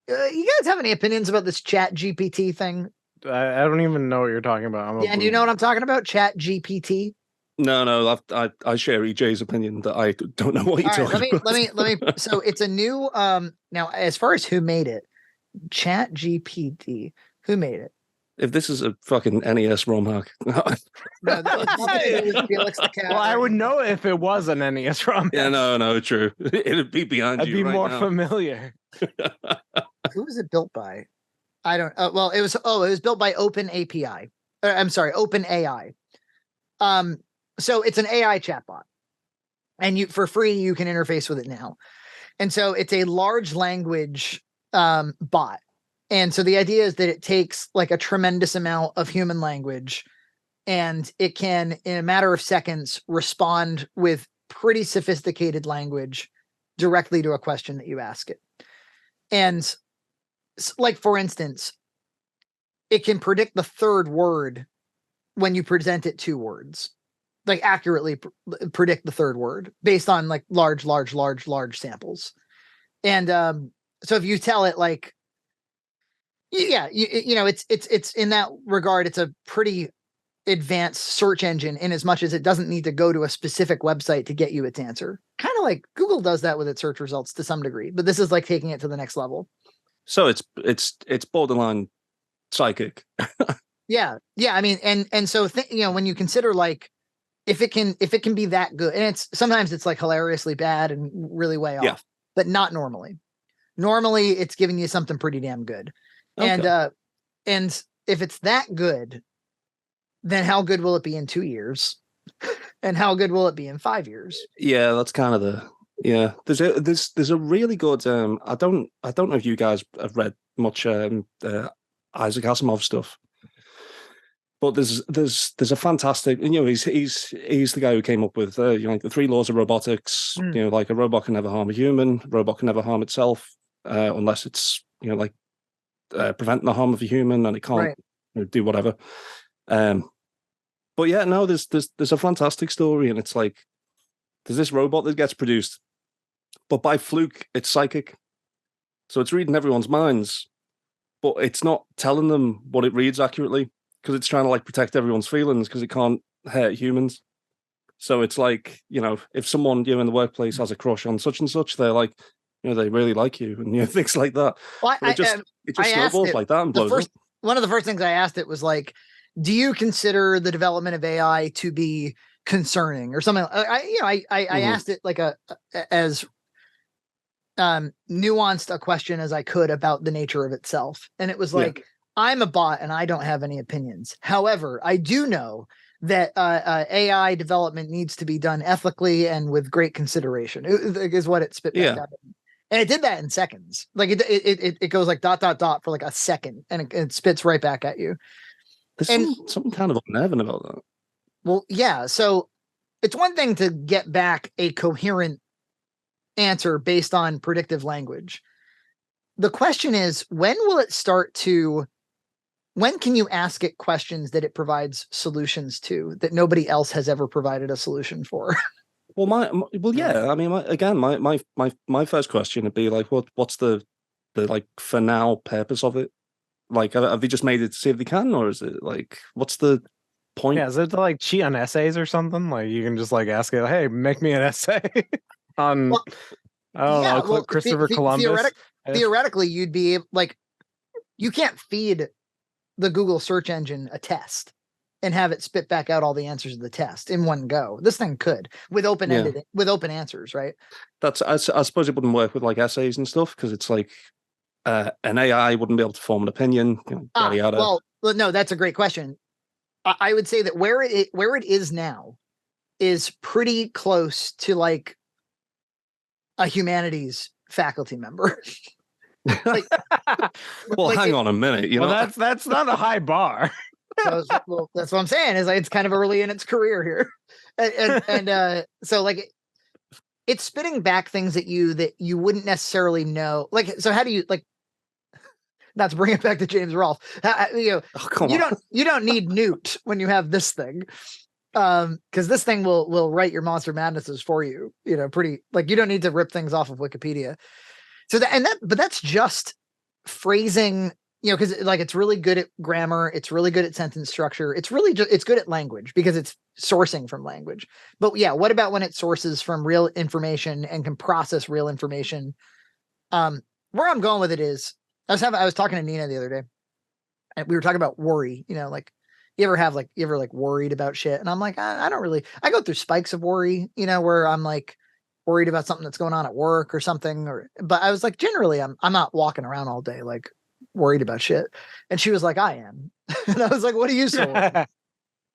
You guys have any opinions about this ChatGPT thing? I don't even know what you're talking about. Yeah, and do you know what I'm talking about? ChatGPT. No, I share EJ's opinion that I don't know what you're All right, talking about. let me. So it's a new now as far as who made it, ChatGPT. Who made it? If this is a fucking NES ROM hack, No, this has nothing to do with Felix the Cat. Well, I would know if it was an NES ROM. yeah, no, true. It'd be behind I'd you. be right more now. familiar. Who was it built by? I don't. Well, it was built by Open API. I'm sorry, Open AI. So it's an AI chatbot, and for free you can interface with it now. And so it's a large language bot. And so the idea is that it takes like a tremendous amount of human language, and it can, in a matter of seconds, respond with pretty sophisticated language directly to a question that you ask it. And like, for instance, it can predict the third word when you present it 2 words, like accurately predict the third word based on like large samples. And so if you tell it like, yeah, you know, it's in that regard, it's a pretty advanced search engine in as much as it doesn't need to go to a specific website to get you its answer. Kind of like Google does that with its search results to some degree, but this is like taking it to the next level. So it's borderline psychic. Yeah. I mean, and so you know, when you consider like if it can be that good, and it's sometimes it's like hilariously bad and really way off, but not normally. Normally, it's giving you something pretty damn good. Okay. And if it's that good, then how good will it be in 2 years? And how good will it be in 5 years? Yeah, that's kind of there's a really good I don't know if you guys have read much Isaac Asimov stuff, but there's a fantastic, you know, he's the guy who came up with you know, like the 3 laws of robotics. You know, like a robot can never harm a human, a robot can never harm itself unless it's, you know, like preventing the harm of a human, and it can't you know, do whatever. But yeah, no, there's a fantastic story, and it's like there's this robot that gets produced, but by fluke, it's psychic. So it's reading everyone's minds, but it's not telling them what it reads accurately because it's trying to like protect everyone's feelings because it can't hurt humans. So it's like, you know, if someone, you know, in the workplace has a crush on such and such, they're like, you know, they really like you, and you know, things like that. Well, it just snowballs like that and blows up. One of the first things I asked it was like, do you consider the development of AI to be concerning or something? I asked it like as nuanced a question as I could about the nature of itself. And it was like, I'm a bot and I don't have any opinions. However, I do know that AI development needs to be done ethically and with great consideration, is what it spit back out. And it did that in seconds. Like it goes like ... for like a second, and it spits right back at you. There's something kind of unnerving about that. Well, yeah. So it's one thing to get back a coherent answer based on predictive language. The question is, when can you ask it questions that it provides solutions to that nobody else has ever provided a solution for? Well, yeah. I mean, my first question would be like, what's the like for now purpose of it? Like, have they just made it to see if they can, or is it like, what's the point? Yeah, is it to like cheat on essays or something? Like, you can just like ask it, hey, make me an essay on Christopher Columbus. Theoretically, you'd be like, you can't feed the Google search engine a test and have it spit back out all the answers of the test in one go. This thing could with open answers, right? I suppose it wouldn't work with like essays and stuff because it's like an AI wouldn't be able to form an opinion. You know, well, no, that's a great question. I would say that where it is now is pretty close to like a humanities faculty member. Like, well, hang on a minute. You know, that's not a high bar. Well, that's what I'm saying. Is like, it's kind of early in its career here, and so like it's spitting back things at you that you wouldn't necessarily know. Like, so how do you like? Not to bring it back to James Rolfe, you know, you don't need Newt when you have this thing, because this thing will write your Monster Madnesses for you. You know, pretty like you don't need to rip things off of Wikipedia. So but that's just phrasing, because like it's really good at grammar, it's really good at sentence structure, it's really it's good at language because it's sourcing from language. But yeah, what about when it sources from real information and can process real information? Where I'm going with it is, I was talking to Nina the other day, and we were talking about worry. Like you ever worried about shit? And I'm like, I don't really. I go through spikes of worry, where I'm like worried about something that's going on at work or something. But I was like, generally, I'm not walking around all day like worried about shit. And she was like, I am. And I was like, what are you so worried?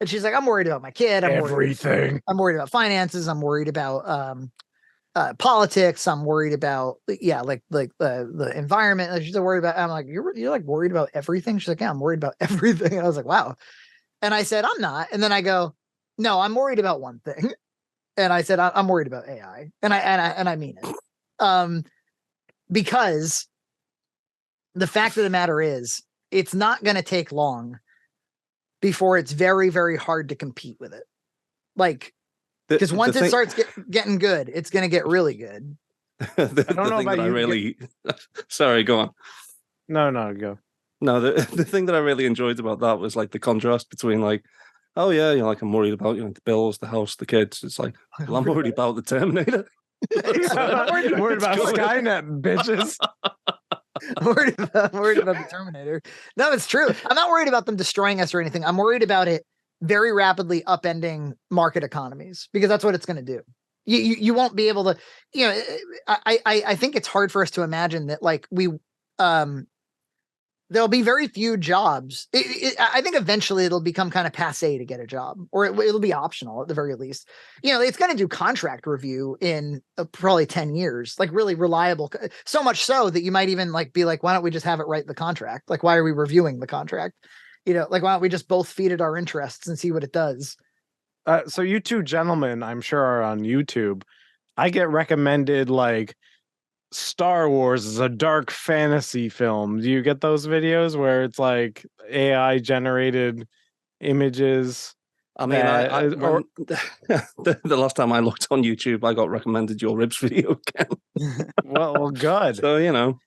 And she's like, I'm worried about my kid. I'm worried about finances. I'm worried about politics. I'm worried about the environment. Like, she's worried about. I'm like, you're like worried about everything. She's like, yeah, I'm worried about everything. And I was like, wow. And I said, I'm not. And then I go, no, I'm worried about one thing. And I said, I'm worried about AI. And I mean it. Because the fact of the matter is, it's not going to take long before it's very, very hard to compete with it. Like, because once it starts getting good, it's going to get really good. I don't know about you. Sorry, go on. No, go. No, the thing that I really enjoyed about that was like the contrast between like, oh yeah, like I'm worried about the bills, the house, the kids. It's like, well, I'm worried about the Terminator. I'm worried about Skynet, bitches. I'm worried about the Terminator. No, it's true. I'm not worried about them destroying us or anything. I'm worried about it very rapidly upending market economies, because that's what it's going to do. You won't be able to, I think it's hard for us to imagine that like there'll be very few jobs. I think eventually it'll become kind of passé to get a job, or it'll be optional at the very least. It's going to do contract review in probably 10 years, like really reliable. So much so that you might even like be like, why don't we just have it write the contract? Like, why are we reviewing the contract? Like, why don't we just both feed it our interests and see what it does? So you two gentlemen, I'm sure, are on YouTube. I get recommended like Star Wars is a dark fantasy film. Do you get those videos where it's like AI generated images? I mean, the last time I looked on YouTube, I got recommended your ribs video again. well, good. So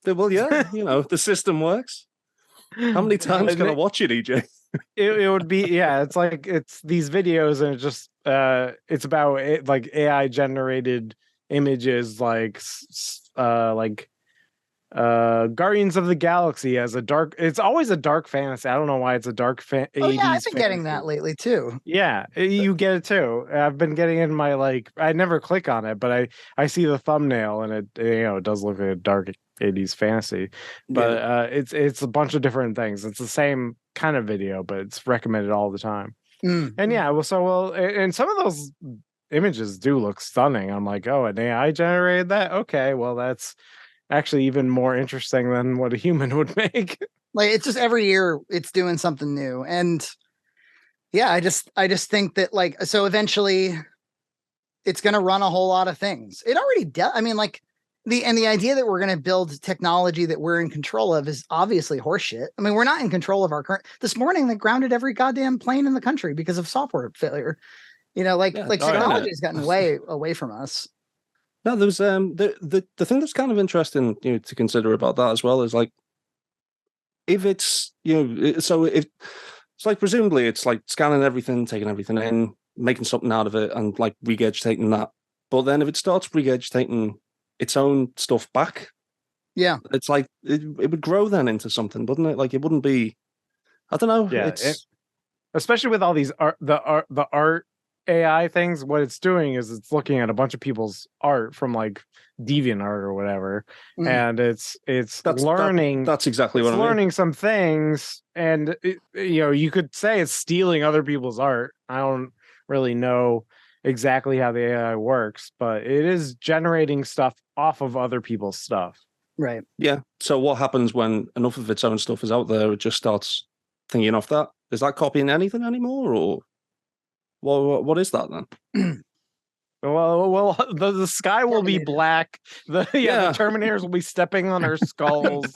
the system works. How many times can I watch it, EJ? It would be it's these videos, and it's about like AI generated images, like Guardians of the Galaxy as it's always a dark fantasy. I don't know why it's a dark 80s. Oh yeah, I've been getting that lately too. Yeah, you get it too. I've been getting in my I never click on it, but I see the thumbnail, and it does look like a dark 80s fantasy. But it's a bunch of different things. It's the same kind of video, but it's recommended all the time. And and some of those images do look stunning. I'm like, oh, an AI generated that? Okay, well, that's actually even more interesting than what a human would make. Like, it's just every year it's doing something new. And yeah, I just think that so eventually it's going to run a whole lot of things. It already does. I mean, like the idea that we're going to build technology that we're in control of is obviously horseshit. I mean, we're not in control of our current. This morning they grounded every goddamn plane in the country because of software failure. Technology has gotten way away from us. No, there's the thing that's kind of interesting to consider about that as well is like, if it's so if it's like, presumably it's like scanning everything, taking everything in, making something out of it, and like regurgitating that. But then if it starts regurgitating its own stuff back, it's like it would grow then into something, wouldn't it? Like, it wouldn't be, I don't know. Yeah, especially with all these the art AI things, what it's doing is it's looking at a bunch of people's art from like DeviantArt or whatever, and it's learning. That's exactly what I'm learning some things, and you could say it's stealing other people's art. I don't really know exactly how the AI works, but it is generating stuff off of other people's stuff. Right. Yeah. So what happens when enough of its own stuff is out there? It just starts thinking off that. Is that copying anything anymore, or? Well, what is that then? Well, the sky will be black. The Terminators will be stepping on our skulls.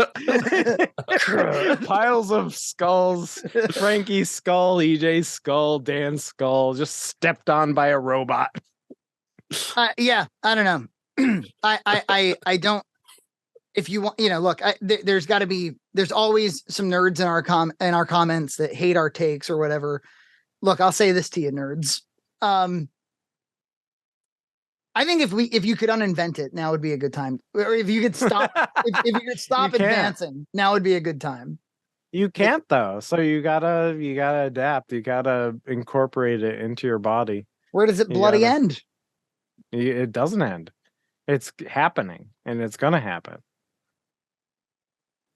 Piles of skulls. Frankie's skull, EJ's skull, Dan's skull, just stepped on by a robot. I don't know. I don't. if you want, look, there's always some nerds in our comments that hate our takes or whatever. Look, I'll say this to you, nerds. I think if you could uninvent it, now would be a good time. Or if you could stop, if you could stop advancing, now would be a good time. You can't though, so you gotta adapt. You gotta incorporate it into your body. Where does it bloody end? It doesn't end. It's happening, and it's gonna happen.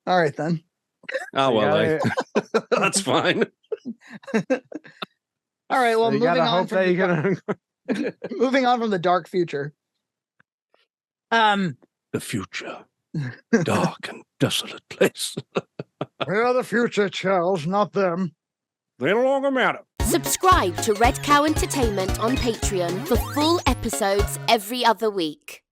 All right then. Oh well, that's fine. All right. Well, so moving on from the dark future. The future, dark and desolate place. We're the future, Charles, not them. They no longer matter. Subscribe to Red Cow Entertainment on Patreon for full episodes every other week.